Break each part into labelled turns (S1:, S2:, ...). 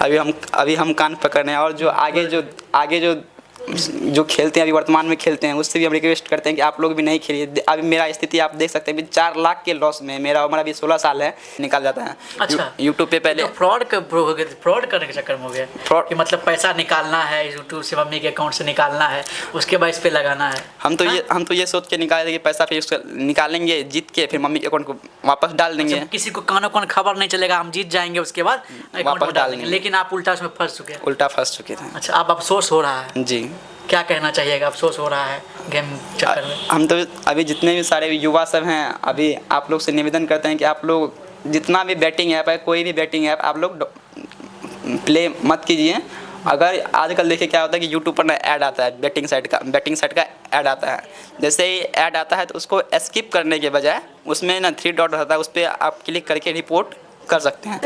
S1: अभी हम कान पकड़ रहे हैं, और जो आगे जो खेलते हैं, अभी वर्तमान में खेलते हैं, उससे भी हम रिक्वेस्ट करते हैं कि आप लोग भी नहीं खेलिए। अभी मेरा स्थिति आप देख सकते हैं, अभी 4 लाख के लॉस में, मेरा उम्र अभी 16 साल है, निकाल जाता है।
S2: अच्छा,
S1: यूट्यूब पे पहले
S2: तो फ्रॉड करने के चक्कर में हो गया
S1: फ्रॉड,
S2: कि मतलब पैसा निकालना है यूट्यूब से, मम्मी के अकाउंट से निकालना है, उसके बाद इस पे लगाना है।
S1: हम तो ये सोच के निकाले थे कि पैसा फिर उसका निकालेंगे, जीत के फिर मम्मी के अकाउंट को वापस डाल देंगे।
S2: अच्छा, किसी को कानो कान खबर नहीं चलेगा, हम जीत जाएंगे, उसके बाद
S1: वापस डाल देंगे।
S2: लेकिन आप उल्टा उसमें फंस चुके हैं।
S1: उल्टा फंस चुके थे।
S2: अच्छा, अब अफसोस हो रहा है
S1: जी।
S2: क्या कहना चाहिएगा? अफसोस हो रहा है गेम चक्कर में?
S1: हम तो अभी जितने भी सारे युवा सब हैं, अभी आप लोग से निवेदन करते हैं कि आप लोग जितना भी बैटिंग ऐप है, कोई भी बैटिंग ऐप आप लोग प्ले मत कीजिए। अगर आजकल देखिए क्या होता है कि यूट्यूब पर ना ऐड आता है, बैटिंग साइट का ऐड आता है। जैसे ही ऐड आता है तो उसको स्किप करने के बजाय उसमें ना 3 डॉट रहता है, उस पर आप क्लिक करके रिपोर्ट कर सकते हैं।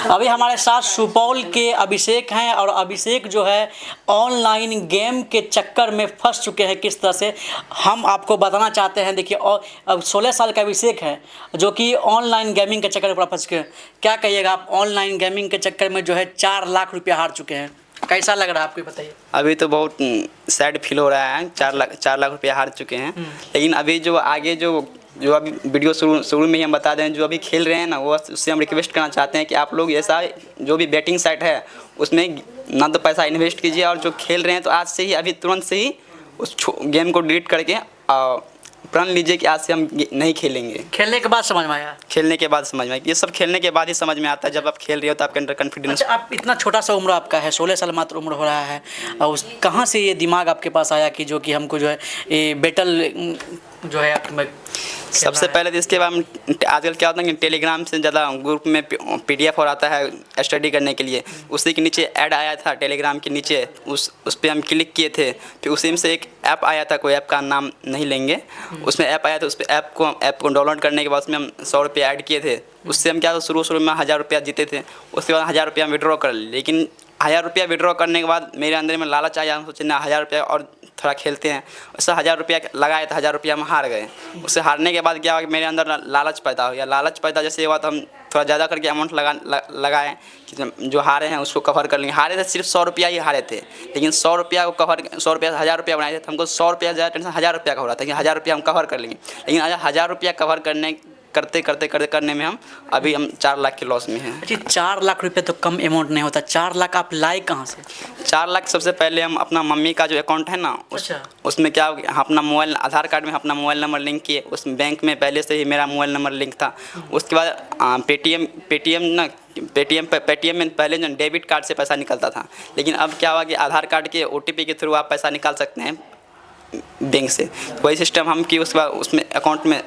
S2: अभी हमारे साथ सुपौल के अभिषेक हैं, और अभिषेक जो है ऑनलाइन गेम के चक्कर में फंस चुके हैं। किस तरह से हम आपको बताना चाहते हैं। देखिए, और अब 16 साल का अभिषेक है जो कि ऑनलाइन गेमिंग के चक्कर में पूरा फंस गए। क्या कहिएगा आप? ऑनलाइन गेमिंग के चक्कर में जो है 4 लाख रुपया हार चुके हैं, कैसा लग रहा है आपको, बताइए?
S1: अभी तो बहुत सैड फील हो रहा है। 4 लाख रुपया हार चुके हैं। लेकिन अभी जो आगे जो अभी वीडियो शुरू में ही हम बता दें, जो अभी खेल रहे हैं ना, वो उससे हम रिक्वेस्ट करना चाहते हैं कि आप लोग ऐसा जो भी बैटिंग साइट है उसमें ना तो पैसा इन्वेस्ट कीजिए, और जो खेल रहे हैं तो आज से ही, अभी तुरंत से ही उस गेम को डिलीट करके प्रण लीजिए कि आज से हम नहीं खेलेंगे।
S2: खेलने के बाद समझ में आया?
S1: खेलने के बाद समझ में, ये सब खेलने के बाद ही समझ में आता है। जब आप खेल रहे हो तो आपके अंदर कॉन्फिडेंस।
S2: अच्छा, आप इतना छोटा सा उम्र आपका है, 16 साल मात्र उम्र हो रहा है, और कहाँ से ये दिमाग आपके पास आया कि जो कि हमको जो है ये बैटल जो है आपको?
S1: सबसे पहले तो इसके बाद आजकल क्या होता है कि टेलीग्राम से ज़्यादा ग्रुप में PDF और आता है स्टडी करने के लिए, उसी के नीचे ऐड आया था टेलीग्राम के नीचे, उस पर हम क्लिक किए थे। फिर उसी में से एक ऐप आया था, कोई ऐप का नाम नहीं लेंगे, उसमें ऐप आया था। उस पर ऐप को डाउनलोड करने के बाद उसमें हम 100 रुपये ऐड किए थे। उससे हम क्या, शुरू में 1000 रुपया जीते थे। उसके बाद 1000 रुपया विड्रॉ कर लिए। लेकिन 1000 रुपया विड्रॉ करने के बाद मेरे अंदर में लालच आया, हम सोचे ना 1000 रुपया और थोड़ा खेलते हैं। उससे 1000 रुपया लगाए तो 1000 रुपया हम हार गए। उससे हारने के बाद क्या हुआ कि मेरे अंदर लालच पैदा हो गया। लालच पैदा जैसे हुआ तो हम थोड़ा ज़्यादा करके अमाउंट लगाए कि जो हारे हैं उसको कवर कर लेंगे। हारे थे सिर्फ 100 रुपया ही हारे थे, लेकिन 100 रुपया को कवर, 100 रुपया 1000 रुपया बनाए थे, तो हमको 100 रुपया ज़्यादा टेंशन 1000 रुपया का हो रहा था कि 1000 रुपया हम कवर कर लेंगे। लेकिन 1000 रुपया कवर करने में हम 4 लाख के लॉस में हैं।
S2: अच्छा, 4 लाख रुपये तो कम अमाउंट नहीं होता। 4 लाख आप लाए कहाँ से?
S1: 4 लाख सबसे पहले हम अपना मम्मी का जो अकाउंट है ना, उसमें क्या अपना मोबाइल, आधार कार्ड में अपना मोबाइल नंबर लिंक किए। उस बैंक में पहले से ही मेरा मोबाइल नंबर लिंक था। उसके बाद पेटीएम में पहले जो डेबिट कार्ड से पैसा निकलता था, लेकिन अब क्या हुआ कि आधार कार्ड के OTP के थ्रू आप पैसा निकाल सकते हैं बैंक से। वही सिस्टम हम कि उसके बाद उसमें अकाउंट में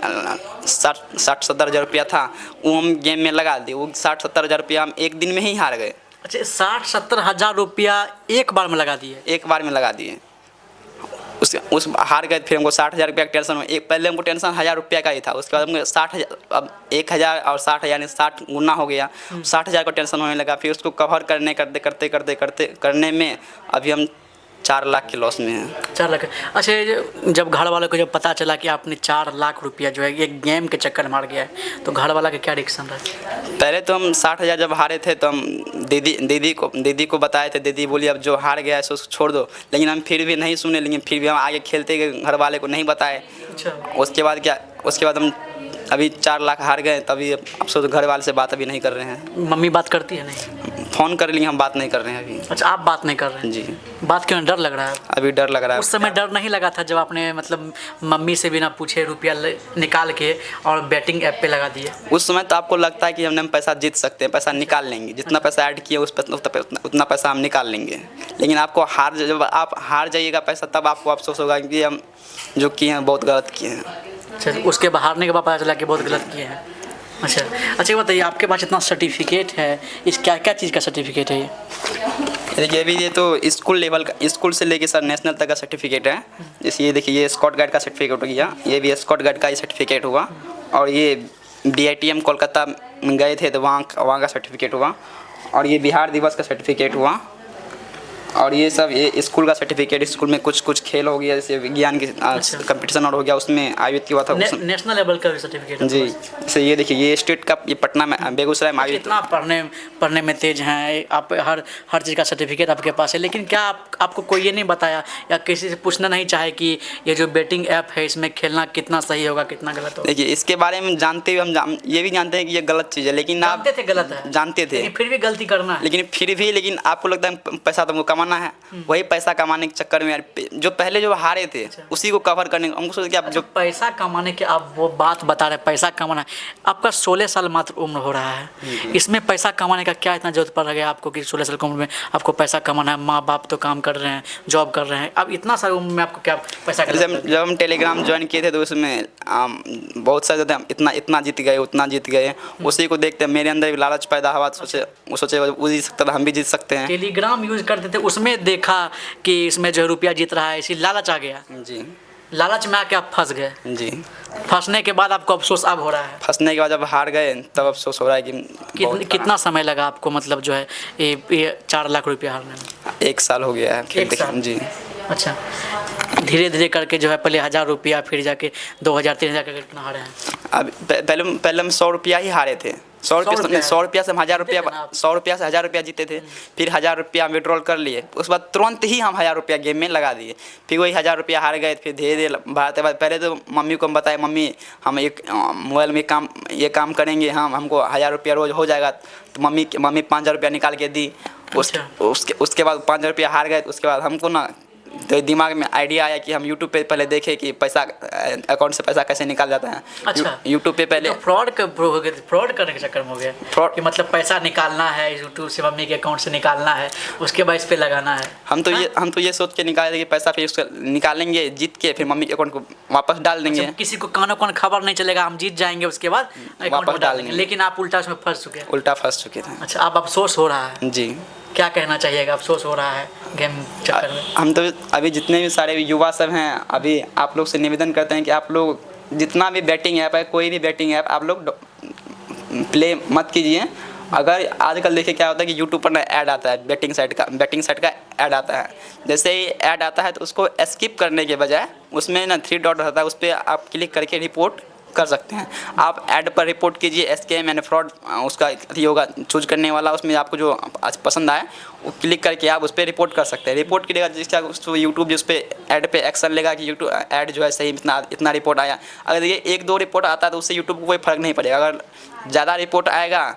S1: 60-70 हज़ार रुपया था, वो हम गेम में लगा दिए। वो 60-70 हज़ार रुपया हम एक दिन में ही हार गए।
S2: अच्छा, 60-70 हज़ार रुपया एक बार में लगा दिए?
S1: एक बार में लगा दिए। उस हार गए। फिर हमको 60,000 रुपया का टेंशन। पहले हमको टेंशन 1000 रुपया का ही था। उसके बाद हमको 60,000, अब 1000 और 60,000 यानी 60 गुना हो गया। 60,000 का टेंशन होने लगा। फिर उसको कवर करने में अभी हम 4 लाख के लॉस में हैं।
S2: 4 लाख। अच्छा, जब घर वालों को जब पता चला कि आपने 4 लाख रुपया जो है एक गेम के चक्कर मार गया है, तो घर वाला का क्या रिएक्शन रहा?
S1: पहले तो हम 60,000 जब हारे थे तो हम दीदी को बताए थे। दीदी बोली अब जो हार गया है उसको छोड़ दो, लेकिन हम फिर भी नहीं सुने। लेकिन फिर भी हम आगे खेलते गए, घर वाले को नहीं बताए।
S2: अच्छा, उसके
S1: बाद हम अभी 4 लाख हार गए। तभी अफसोस घर वाले से बात अभी नहीं कर रहे हैं।
S2: मम्मी बात करती है? नहीं,
S1: फ़ोन कर लिए, हम बात नहीं कर रहे हैं अभी।
S2: अच्छा, आप बात नहीं कर रहे हैं?
S1: जी।
S2: बात क्यों? डर लग रहा है?
S1: अभी डर लग रहा है।
S2: उस समय डर नहीं लगा था जब आपने मतलब मम्मी से बिना पूछे रुपया निकाल के और बैटिंग ऐप पे लगा दिए?
S1: उस समय तो आपको लगता है कि हमने पैसा जीत सकते हैं, पैसा निकाल लेंगे। जितना पैसा ऐड किए उतना पैसा हम निकाल लेंगे। लेकिन आपको जब आप हार जाइएगा पैसा, तब आपको अफसोस होगा कि हम जो किए हैं बहुत गलत किए हैं।
S2: अच्छा, उसके हारने के बाद पता चला कि बहुत गलत किए हैं। अच्छा, बताइए, आपके पास इतना सर्टिफिकेट है, इस क्या क्या चीज़ का सर्टिफिकेट है ये?
S1: देखिए, अभी ये तो स्कूल लेवल का, स्कूल से लेके सर नेशनल तक का सर्टिफिकेट है। जैसे ये देखिए, ये स्कॉट गार्ड का सर्टिफिकेट हो गया, ये भी स्कॉट गार्ड का ही सर्टिफिकेट हुआ। और ये BITM कोलकाता गए थे तो वहाँ का सर्टिफिकेट हुआ। और ये बिहार दिवस का सर्टिफिकेट हुआ। और ये सब ये स्कूल का सर्टिफिकेट, स्कूल में कुछ खेल हो गया, जैसे विज्ञान की कंपटीशन और हो गया, उसमें आयोजित हुआ था
S2: नेशनल लेवल का भी सर्टिफिकेट
S1: जी। जैसे ये देखिए, ये स्टेट का, ये पटना में, बेगूसराय में आयोजित।
S2: इतना पढ़ने में तेज हैं आप, हर चीज़ का सर्टिफिकेट आपके पास है, लेकिन क्या आपको कोई ये नहीं बताया या किसी से पूछना नहीं चाहे कि ये जो बेटिंग ऐप है इसमें खेलना कितना सही होगा कितना गलत होगा?
S1: देखिए, इसके बारे में जानते हुए हम ये भी जानते हैं कि ये गलत चीज़ है, लेकिन आप
S2: जानते थे गलत है,
S1: जानते थे,
S2: फिर भी गलती करना है।
S1: लेकिन आपको लगता है पैसा तुमको कमाना है, वही पैसा कमाने के चक्कर में यार जो पहले जो हारे थे उसी को कवर करने हमको सोचा कि आप जो
S2: पैसा कमाने के आप वो बात बता रहे हैं, पैसा कमाना है। आपका 16 साल मात्र उम्र हो रहा है, इसमें पैसा कमाने का क्या इतना जरूरत पड़ गया आपको कि 16 साल की उम्र में आपको पैसा कमाना है? माँ बाप तो काम कर रहे हैं, जॉब कर रहे हैं, अब इतना सारी उम्र में आपको क्या पैसा
S1: जब हम टेलीग्राम ज्वाइन किए थे तो उसमें बहुत सारे इतना जीत गए, उतना जीत गए, उसी को देखते मेरे अंदर भी लालच पैदा हुआ, सोचे वो जीत सकता था, हम भी जीत सकते हैं।
S2: टेलीग्राम यूज करते थे, उसमें देखा कि इसमें जो रुपया जीत रहा है, इसी लालच आ गया
S1: जी,
S2: लालच में आके आप फंस गए
S1: जी।
S2: फंसने के बाद आपको अफसोस अब हो रहा है?
S1: फंसने के बाद जब हार गए तब अफसोस हो रहा है कि
S2: कितना समय लगा आपको, मतलब जो है ये 4 लाख रुपया हारने में?
S1: 1 साल हो गया है।
S2: एक साल?
S1: जी।
S2: अच्छा, धीरे धीरे करके जो है पहले 1000 रुपया, फिर जाके 2000 3000 करके कितना हारे हैं?
S1: अब पहले हम 100 रुपया ही हारे थे। 100 रुपया से हम 1000 रुपया, 100 रुपया से 1000 रुपया जीते थे, फिर 1000 रुपया विड्रॉल कर लिए, उसके बाद तुरंत ही हम 1000 रुपया गेम में लगा दिए, फिर वही 1000 रुपया हार गए। फिर धीरे धीरे बढ़ाते बाद पहले तो मम्मी को हम बताए, मम्मी हम एक मोबाइल में ये काम करेंगे, हमको 1000 रुपया रोज़ हो जाएगा। तो मम्मी 5000 रुपया निकाल के दी। उसके बाद 5000 रुपया हार गए, तो उसके बाद हमको ना तो दिमाग में आइडिया आया कि हम यूट्यूब पे पहले देखें कि पैसा अकाउंट से पैसा कैसे निकाल जाता है।
S2: अच्छा,
S1: यूट्यूब पे पहले
S2: फ्रॉड करने के चक्कर में हो गया कि मतलब पैसा निकालना है यूट्यूब से, मम्मी के अकाउंट से निकालना है, उसके बाद इस पे लगाना है। हम
S1: तो ये सोच के निकाले थे कि पैसा फिर उसको निकालेंगे जीत के, फिर मम्मी के अकाउंट को वापस डाल देंगे।
S2: अच्छा, किसी को कानो कान खबर नहीं चलेगा, हम जीत जाएंगे, उसके बाद
S1: वापस डाल देंगे।
S2: लेकिन आप उल्टा उसमें फंस चुके
S1: थे।
S2: अच्छा, अब अफसोस हो रहा है
S1: जी।
S2: क्या कहना चाहिएगा? अफसोस हो रहा है गेम चक्कर में?
S1: हम तो अभी जितने भी सारे युवा सब हैं, अभी आप लोग से निवेदन करते हैं कि आप लोग जितना भी बैटिंग ऐप है, कोई भी बैटिंग ऐप आप लोग प्ले मत कीजिए। अगर आजकल देखिए क्या होता है कि यूट्यूब पर ना ऐड आता है, बैटिंग साइट का ऐड आता है। जैसे ही ऐड आता है तो उसको स्किप करने के बजाय उसमें ना 3 डॉट रहता है, उस पर आप क्लिक करके रिपोर्ट कर सकते हैं। आप ऐड पर रिपोर्ट कीजिए, स्कैम एंड फ्रॉड उसका अथी होगा चूज करने वाला, उसमें आपको जो पसंद आए वो क्लिक करके आप उस पर रिपोर्ट कर सकते हैं। रिपोर्ट करेगा जिसका यूट्यूब जिस पे ऐड पे एक्शन लेगा कि यूट्यूब ऐड जो है सही इतना रिपोर्ट आया। अगर ये 1-2 रिपोर्ट आता है तो उससे यूट्यूब को कोई फ़र्क नहीं पड़ेगा। अगर ज़्यादा रिपोर्ट आएगा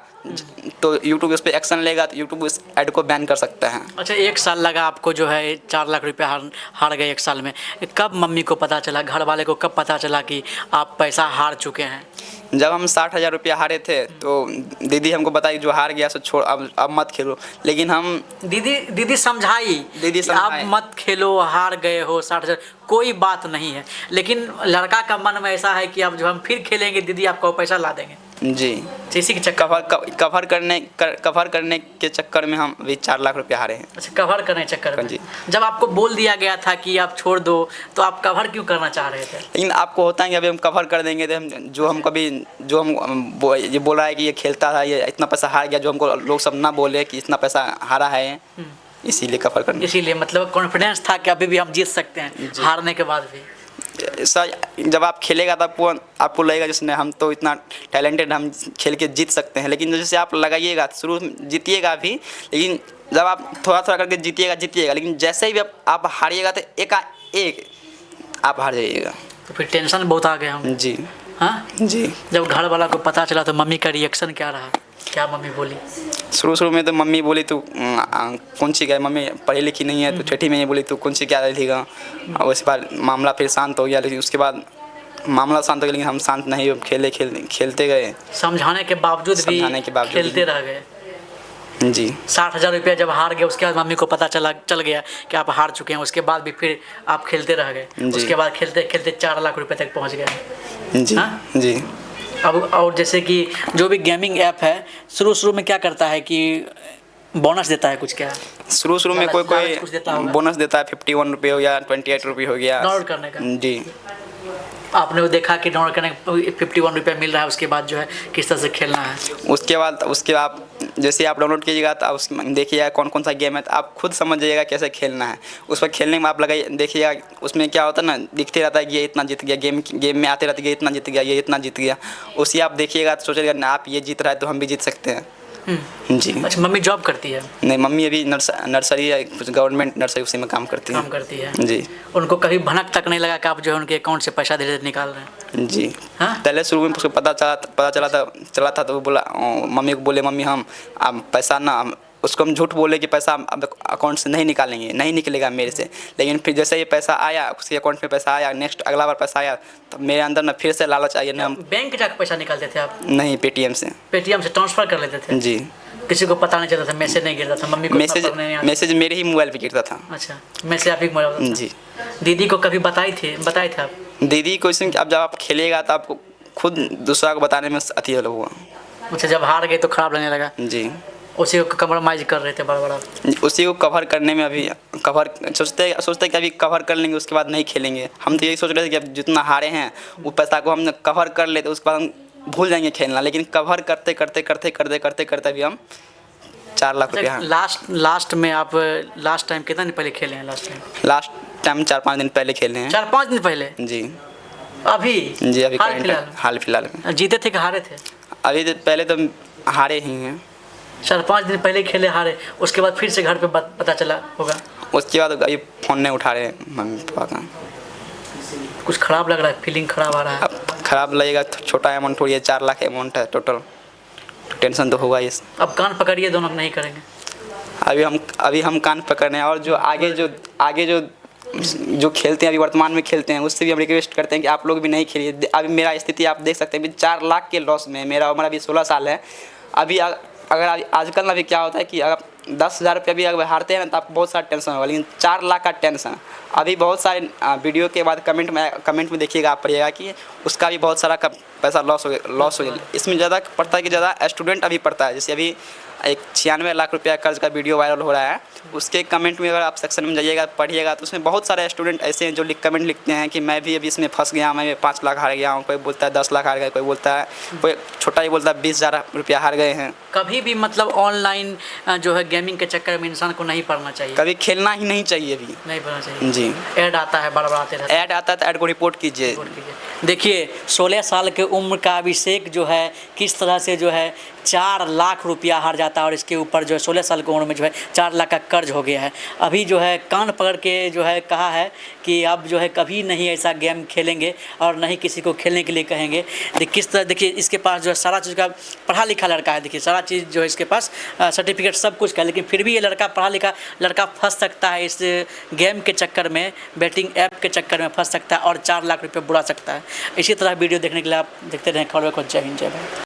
S1: तो यूट्यूब उस पर एक्शन लेगा, तो यूट्यूब उस ऐड को बैन कर सकता है।
S2: अच्छा, 1 साल लगा आपको जो है 4 लाख रुपया हार गए 1 साल में। कब मम्मी को पता चला, घर वाले को कब पता चला कि आप पैसा हार चुके हैं?
S1: जब हम 60,000 रुपया हारे थे तो दीदी हमको बताई जो हार गया सो छोड़, अब मत खेलो। लेकिन हम
S2: दीदी समझाई आप मत खेलो, हार गए हो 60,000, कोई बात नहीं है। लेकिन लड़का का मन में ऐसा है कि अब जो हम फिर खेलेंगे दीदी आपको पैसा ला देंगे।
S1: जी,
S2: इसी के चक्कर
S1: कवर करने के चक्कर में हम अभी 4 लाख रुपया हारे हैं।
S2: अच्छा, कवर करने के चक्कर में।
S1: जी।
S2: जब आपको बोल दिया गया था कि आप छोड़ दो तो आप कवर क्यों करना चाह रहे थे?
S1: लेकिन आपको होता है कि अभी हम कवर कर देंगे तो ये बोल रहा है कि ये खेलता था, ये इतना पैसा हार गया, जो हमको लोग सब ना बोले कि इतना पैसा हारा है, इसीलिए कवर करना।
S2: इसीलिए मतलब कॉन्फिडेंस था कि अभी भी हम जीत सकते हैं हारने के बाद भी।
S1: सर, जब आप खेलेगा तब आपको लगेगा जिसने हम तो इतना टैलेंटेड, हम खेल के जीत सकते हैं। लेकिन जैसे आप लगाइएगा शुरू में जीतिएगा भी, लेकिन जब आप थोड़ा थोड़ा करके जीतिएगा, लेकिन जैसे ही आप हारिएगा तो एक आप हार जाइएगा।
S2: तो फिर टेंशन बहुत आ गया हम।
S1: जी।
S2: हाँ
S1: जी।
S2: जब घर वाला को पता चला तो मम्मी का रिएक्शन क्या रहा? क्या मम्मी बोली?
S1: शुरू में तो मम्मी बोली तू कौन सी गए, मम्मी पढ़ी लिखी नहीं है, तो छठी में ये बोली तू कौन सी क्या रहेगा। और उसके बाद मामला फिर शांत हो गया, लेकिन उसके बाद मामला शांत हो गया, लेकिन हम शांत नहीं, खेलते गए।
S2: समझाने के बावजूद भी खेलते रह गए।
S1: जी।
S2: 60,000 रुपया जब हार गए, उसके बाद मम्मी को पता चल गया कि आप हार चुके हैं, उसके बाद भी फिर आप खेलते रह गए। उसके बाद खेलते खेलते 4 लाख रुपये तक पहुँच गए।
S1: जी। हाँ? जी।
S2: अब और जैसे कि जो भी गेमिंग ऐप है शुरू में क्या करता है कि बोनस देता है कुछ? क्या
S1: शुरू में कोई बोनस देता है, 51 रुपये हो गया, 28 रुपये हो गया
S2: डाउनलोड करने का।
S1: जी।
S2: आपने वो देखा कि डाउनलोड करने 51 रुपया मिल रहा है, उसके बाद जो है किस तरह से खेलना है?
S1: उसके बाद जैसे आप डाउनलोड कीजिएगा तो उसमें देखिएगा कौन कौन सा गेम है, तो आप खुद समझ जाइएगा कैसे खेलना है। उस पर खेलने में आप लगाइए, देखिएगा उसमें क्या होता है ना, दिखते रहता है कि ये इतना जीत गया, गेम में आते रहते ये इतना जीत गया, ये इतना जीत गया। उसी आप देखिएगा तो सोचिएगा ना, आप ये जीत रहा है तो हम भी जीत सकते हैं। जी।
S2: अच्छा, मम्मी जॉब करती है?
S1: नहीं, मम्मी अभी नर्सरी है, कुछ गवर्नमेंट नर्सरी, उसी में काम करती है। जी।
S2: उनको कभी भनक तक नहीं लगा कि आप जो है उनके अकाउंट से पैसा धीरे धीरे निकाल रहे हैं?
S1: जी।
S2: हाँ?
S1: पहले शुरू में उसको पता चला था तो वो बोला, मम्मी को बोले, मम्मी हम अब पैसा ना, उसको हम झूठ बोले कि पैसा अब अकाउंट से नहीं निकालेंगे, नहीं निकलेगा मेरे से। लेकिन फिर जैसे ये पैसा आया, उसके अकाउंट में पैसा आया, नेक्स्ट अगला बार पैसा आया, तो मेरे अंदर ना फिर से लालच आई ना। हम
S2: बैंक जाकर पैसा निकालते थे आप?
S1: नहीं, पेटीएम से
S2: ट्रांसफर कर लेते थे?
S1: जी।
S2: किसी को पता नहीं चलता था, मैसेज नहीं गिरता था? मम्मी को
S1: मैसेज मेरे ही मोबाइल पे गिरता था।
S2: अच्छा, मैसेज आप ही मोबाइल? जी। दीदी को कभी बताए थे आप? दीदी
S1: को अब जब आप खेलिएगा तो आपको खुद दूसरा को बताने में अति हुआ।
S2: अच्छा, जब हार गए तो खराब लगने लगा?
S1: जी।
S2: उसी को कम्प्रोमाइज़ कर रहे थे बड़ा?
S1: उसी को कवर करने में अभी सोचते कि अभी कवर कर लेंगे, उसके बाद नहीं खेलेंगे। हम तो यही सोच रहे थे कि अब जितना हारे हैं वो पैसा को हम कवर कर लेते, उसके बाद हम भूल जाएंगे खेलना। लेकिन कवर करते अभी हम 4 लाख रुपया।
S2: लास्ट में आप लास्ट टाइम कितना दिन पहले खेले हैं?
S1: लास्ट टाइम 4-5 दिन पहले खेले हैं।
S2: 4-5 दिन पहले?
S1: जी।
S2: अभी?
S1: जी, अभी हाल फिलहाल में।
S2: जीते थे कि हारे थे?
S1: अभी तो पहले तो हारे ही हैं।
S2: 4-5 दिन पहले खेले, हारे, उसके बाद फिर से घर पे पता चला होगा?
S1: उसके बाद अभी फ़ोन नहीं उठा रहे मम्मी पापा का।
S2: कुछ खराब लग रहा है? फीलिंग खराब आ रहा है?
S1: अब खराब लगेगा, छोटा अमाउंट थोड़ी है, 4 लाख अमाउंट है टोटल, टेंशन तो होगा ये।
S2: अब कान पकड़िए, दोनों नहीं करेंगे।
S1: अभी हम कान पकड़ रहे हैं, और जो आगे जो खेलते हैं, अभी वर्तमान में खेलते हैं, उससे भी हम रिक्वेस्ट करते हैं कि आप लोग भी नहीं खेलिए। अभी मेरा स्थिति आप देख सकते हैं, अभी 4 लाख के लॉस में, मेरा उम्र अभी 16 साल है। अभी अगर आजकल ना भी क्या होता है कि अगर 10,000 रुपये भी अगर हारते हैं ना तो आपको बहुत सारा टेंशन होगा, लेकिन 4 लाख का टेंशन। अभी बहुत सारे वीडियो के बाद कमेंट में देखिएगा, आप पढ़िएगा कि उसका भी बहुत सारा पैसा लॉस हो गया। इसमें ज़्यादा पड़ता है कि ज़्यादा स्टूडेंट अभी पढ़ता है। जैसे अभी एक 96 लाख रुपया कर्ज का वीडियो वायरल हो रहा है, उसके कमेंट में अगर आप सेक्शन में जाइएगा, पढ़िएगा, तो उसमें बहुत सारे स्टूडेंट ऐसे हैं जो कमेंट लिखते हैं कि मैं भी अभी इसमें फंस गया, मैं 5 लाख हार गया हूँ, कोई बोलता है 10 लाख हार गया, कोई बोलता है, कोई छोटा ही बोलता है 20,000 रुपया हार गए हैं।
S2: कभी भी मतलब ऑनलाइन जो है गेमिंग के चक्कर में इंसान को नहीं पढ़ना चाहिए,
S1: कभी खेलना ही नहीं चाहिए, अभी
S2: नहीं पढ़ना चाहिए।
S1: जी।
S2: ऐड आता है, बड़बड़ाते रहते हैं।
S1: ऐड आता है तो ऐड को रिपोर्ट कीजिए।
S2: देखिए, 16 साल के उम्र का अभिषेक जो है किस तरह से जो है 4 लाख रुपया हार जाता है, और इसके ऊपर जो है 16 साल की उम्र में जो है 4 लाख का कर्ज हो गया है। अभी जो है कान पकड़ के जो है कहा है कि अब जो है कभी नहीं ऐसा गेम खेलेंगे और नहीं किसी को खेलने के लिए कहेंगे। किस तरह, देखिए इसके पास जो है सारा चीज़ का पढ़ा लिखा लड़का है, देखिए सारा चीज़ जो है इसके पास सर्टिफिकेट सब कुछ का, लेकिन फिर भी ये लड़का पढ़ा लिखा लड़का फंस सकता है इस गेम के चक्कर में, बैटिंग ऐप के चक्कर में फंस सकता है और 4 लाख रुपये बुरा सकता है। इसी तरह वीडियो देखने के लिए आप देखते रहें खबर को। जय हिंद, जय भारत।